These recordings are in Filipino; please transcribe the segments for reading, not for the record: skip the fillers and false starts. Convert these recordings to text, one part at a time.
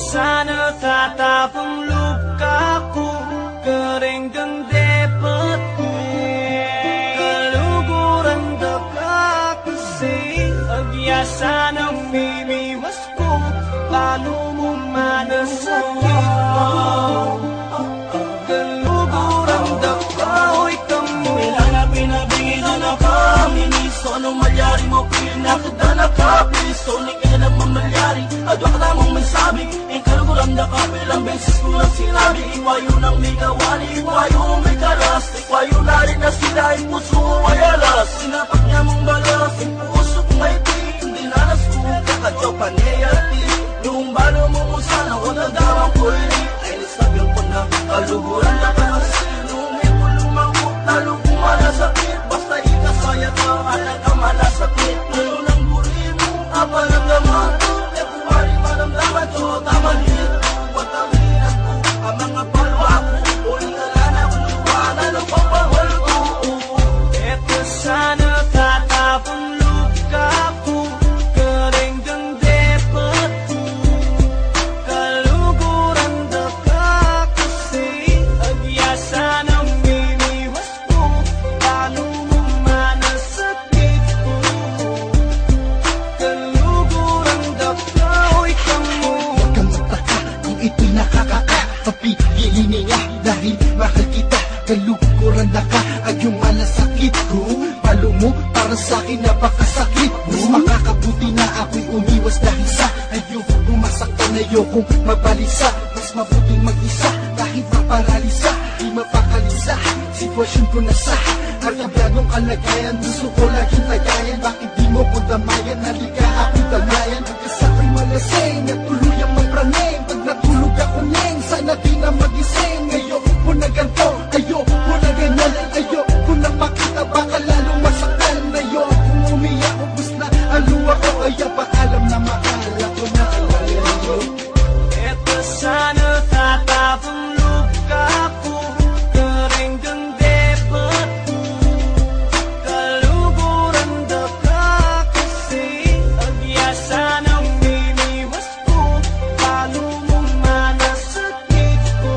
sana tatapang lukaku kering gendepetku kaluguran daka kasih agyasan ang mimiwasku lalu mo manasakit kaluguran daka oy kamu Milana pinabingin na kami miso anong malyari mo pinakadana ka Please only ka na mamalyari adwa ka namang masabi ang kaluguran daka bilang beses ko lang sinabi Ikwayo ng may gawali ikwayo may karas ikwayo na rin na sila ang puso ay alas sinapak niya mong balas ang puso kong may tig hindi nanas ko kakadyaw panayati yung balo mo mo sana o nadamang puli ay nasabihan ko na kaluguran daka kasi nung may pulumang ko talo kung malasakit basta ikasaya ka anak ka malasakit ano nang buri mo apa ng gaman e kumari malamdaman to tamalin patawinan ko ang mga palwa ko uling alana kung iwanan ang papahal ko eto sana tatapang lukaku kering gendepetku kaluguran daka kasih agyasan ang mimiwasku lalo mo manasakitku kaluguran daka oy kamu Huwag kang magtaka kung ito'y nakakaka Papigilin niya dahil mahal kita Kalukuran na ka ay yung malasakit ko Palo mo para sa'kin napakasakit Mas makakabuti na ako'y umiwas dahil sa ayokong masaktan ayokong mabalisa Mas mabuting mag-isa kahit maparalisa Di mapakalisa sitwasyon ko na sa Arabladong kalagayan gusto ko laging tagayan Bakit di mo ko damayan halika ako'y damayan Pagkasako'y malasing at tuluyang mapraning Pag natulog ako neng sana di na magising Ayoko na ganito, ayoko na ganyan Ayoko na makita baka lalong masaktan Ayoko umiyak, ubus na ang luha ko Kaya paalam na mahal ako na alayo eto sana tatapang lukaku kering gendepetku kaluguran daka kasih agyasan ang mimiwasku lalo mo manasakitku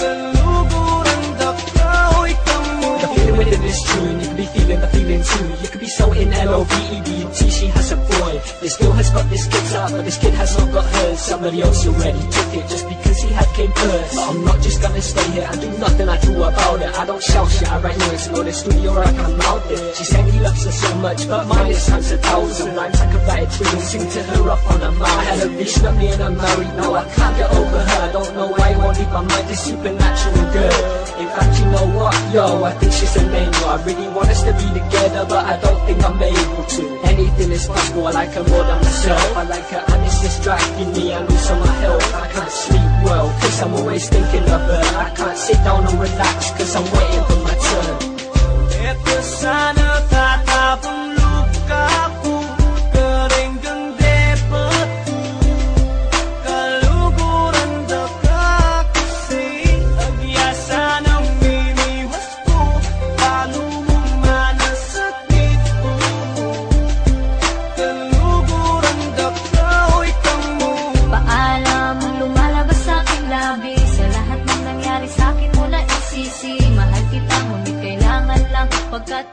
kaluguran daka oy kamu The feeling within this tune, you could be feeling the feeling too. You could be so in L-O-V-E-D-T, she has a boy. This girl has got this kid's heart, but this kid has not got hers. Somebody else already took it just because he had came first. But I'm not just gonna stay here and do nothing I do about it. I don't shout shit, I write lyrics, go to studio or I can mouth it. She saying he loves her so much, but mine is times 1,000 rhymes. I could write a tune and sing to her up on a mouth. I had a vision of me and I'm married now, I can't get over her. I don't know why I won't leave my mind, this supernatural girl. In fact, you know what, yo, I think she's an angel. I really want us to be together, but I don't think I'm able to. Anything is possible, I like her more than myself. I like her and it's distracting me, I lose some of my health. I can't sleep well, cause I'm always thinking of her. I can't sit down and relax, cause I'm waiting for my turn. eto sana tatapang lukaku kering gendepetku kaluguran daka kasih agyasan ang mimiwasku lalo mo manasakitku kaluguran daka oy kamu Paalam, lumalabas sa aking labi Sa lahat ng nangyari sa akin mo na isisi Mahal kita, ngunit kailangan lang pagkat